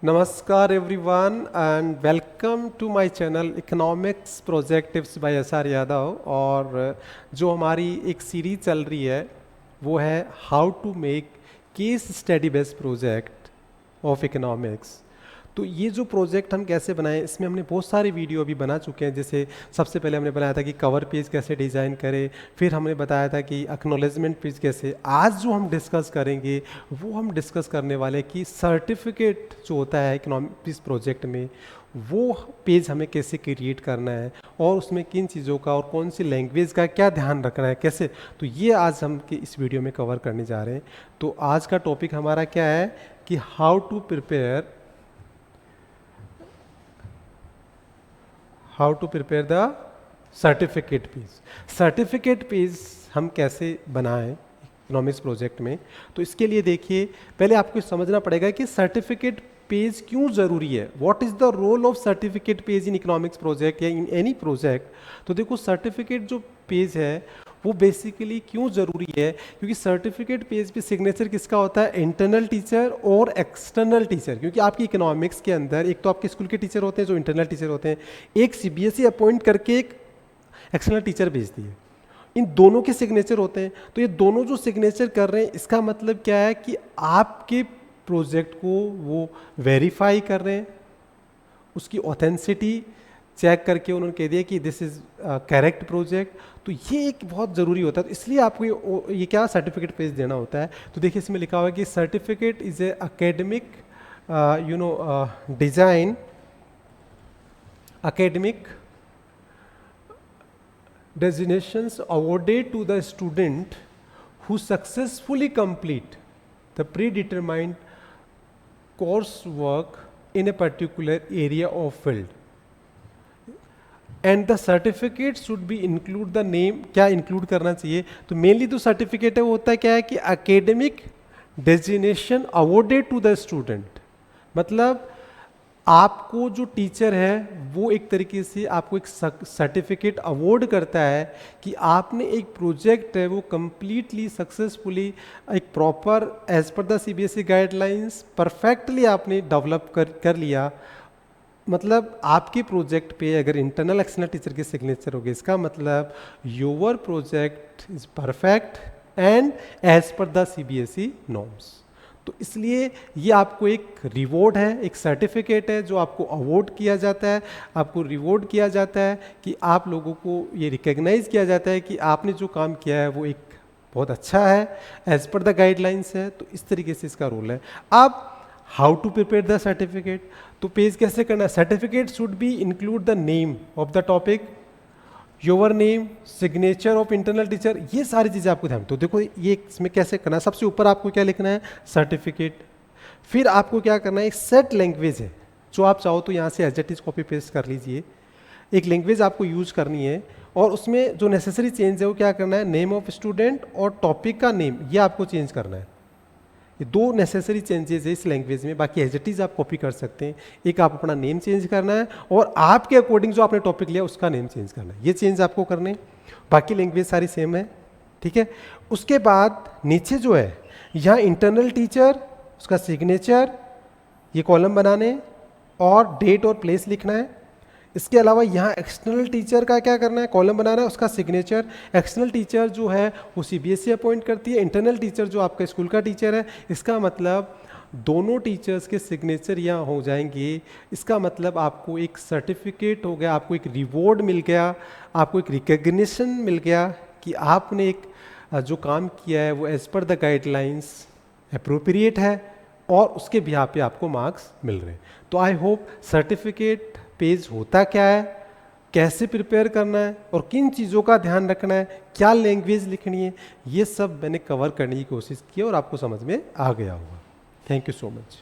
नमस्कार everyone and welcome to my channel economics project tips by S R Yadav. और जो हमारी एक सीरीज चल रही है वो है how to make case study based project of economics. तो ये जो प्रोजेक्ट हम कैसे बनाएं, इसमें हमने बहुत सारे वीडियो अभी बना चुके हैं। जैसे सबसे पहले हमने बनाया था कि कवर पेज कैसे डिज़ाइन करें, फिर हमने बताया था कि एक्नॉलेजमेंट पेज कैसे। आज जो हम डिस्कस करेंगे वो हम डिस्कस करने वाले कि सर्टिफिकेट जो होता है इकोनॉमिक्स प्रोजेक्ट में वो पेज हमें कैसे क्रिएट करना है और उसमें किन चीज़ों का और कौन सी लैंग्वेज का क्या ध्यान रखना है कैसे। तो ये आज हम इस वीडियो में कवर करने जा रहे हैं। तो आज का टॉपिक हमारा क्या है कि how to prepare the certificate page. Certificate page हम कैसे बनाएं इकोनॉमिक्स प्रोजेक्ट में, तो इसके लिए देखिए पहले आपको समझना पड़ेगा कि सर्टिफिकेट पेज क्यों ज़रूरी है। What is the role of certificate page in economics project या इन एनी प्रोजेक्ट। तो देखो सर्टिफिकेट जो पेज है वो बेसिकली क्यों ज़रूरी है, क्योंकि सर्टिफिकेट पेज पे सिग्नेचर किसका होता है, इंटरनल टीचर और एक्सटर्नल टीचर। क्योंकि आपकी इकोनॉमिक्स के अंदर एक तो आपके स्कूल के टीचर होते हैं जो इंटरनल टीचर होते हैं, एक सीबीएसई अपॉइंट करके एक एक्सटर्नल टीचर भेजती है, इन दोनों के सिग्नेचर होते हैं। तो ये दोनों जो सिग्नेचर कर रहे हैं इसका मतलब क्या है कि आपके प्रोजेक्ट को वो वेरीफाई कर रहे हैं, उसकी ऑथेंसिटी चेक करके उन्होंने कह दिया कि दिस इज़ करेक्ट प्रोजेक्ट। तो ये एक बहुत ज़रूरी होता है, तो इसलिए आपको ये क्या सर्टिफिकेट पेज देना होता है। तो देखिए इसमें लिखा हुआ है कि certificate is a academic design academic designations awarded to the student who successfully complete the predetermined coursework in a particular area of field and the certificate should be include the name। क्या include करना चाहिए, तो mainly तो certificate है वो होता है क्या है कि academic designation awarded to the student, मतलब आपको जो टीचर है वो एक तरीके से आपको एक सर्टिफिकेट अवॉर्ड करता है कि आपने एक प्रोजेक्ट है वो कंप्लीटली सक्सेसफुली एक proper as per the CBSE guidelines perfectly आपने डेवलप कर लिया। मतलब आपके प्रोजेक्ट पे अगर इंटरनल एक्सटर्नल टीचर के सिग्नेचर हो गए, इसका मतलब your project is perfect and as per the CBSE norms. तो इसलिए ये आपको एक रिवॉर्ड है, एक सर्टिफिकेट है जो आपको अवॉर्ड किया जाता है, आपको रिवॉर्ड किया जाता है कि आप लोगों को ये रिकग्नाइज किया जाता है कि आपने जो काम किया है वो एक बहुत अच्छा है, एज पर द गाइडलाइंस है। तो इस तरीके से इसका रोल है। अब how to prepare the certificate, तो पेज कैसे करना है। Certificate should be include the name of the topic, your name, signature of internal teacher, ये सारी चीज़ें आपको ध्यान। तो देखो ये इसमें कैसे करना है, सबसे ऊपर आपको क्या लिखना है, सर्टिफिकेट। फिर आपको क्या करना है, एक सेट लैंग्वेज है जो आप चाहो तो यहाँ से as it is copy paste कर लीजिए। एक लैंग्वेज आपको यूज करनी है और उसमें जो नेसेसरी चेंज है वो क्या करना है, नेम ऑफ स्टूडेंट और टॉपिक का नेम ये आपको चेंज करना है। ये दो नेसेसरी चेंजेस है इस लैंग्वेज में, बाकी एज इट इज आप कॉपी कर सकते हैं। एक आप अपना नेम चेंज करना है और आपके अकॉर्डिंग जो आपने टॉपिक लिया उसका नेम चेंज करना है, ये चेंज आपको करने। बाकी लैंग्वेज सारी सेम है, ठीक है। उसके बाद नीचे जो है यहाँ इंटरनल टीचर, उसका सिग्नेचर, ये कॉलम बनाने और डेट और प्लेस लिखना है। इसके अलावा यहाँ एक्सटर्नल टीचर का क्या करना है, कॉलम बनाना है, उसका सिग्नेचर। एक्सटर्नल टीचर जो है वो सीबीएसई अपॉइंट करती है, इंटरनल टीचर जो आपका स्कूल का टीचर है। इसका मतलब दोनों टीचर्स के सिग्नेचर यहाँ हो जाएंगे। इसका मतलब आपको एक सर्टिफिकेट हो गया, आपको एक रिवॉर्ड मिल गया, आपको एक रिकग्निशन मिल गया कि आपने एक जो काम किया है वो as per the guidelines appropriate है और उसके बिहार पे आपको मार्क्स मिल रहे हैं। तो आई होप सर्टिफिकेट पेज होता क्या है, कैसे प्रिपेयर करना है और किन चीज़ों का ध्यान रखना है, क्या लैंग्वेज लिखनी है, ये सब मैंने कवर करने की कोशिश की और आपको समझ में आ गया होगा। Thank you so much.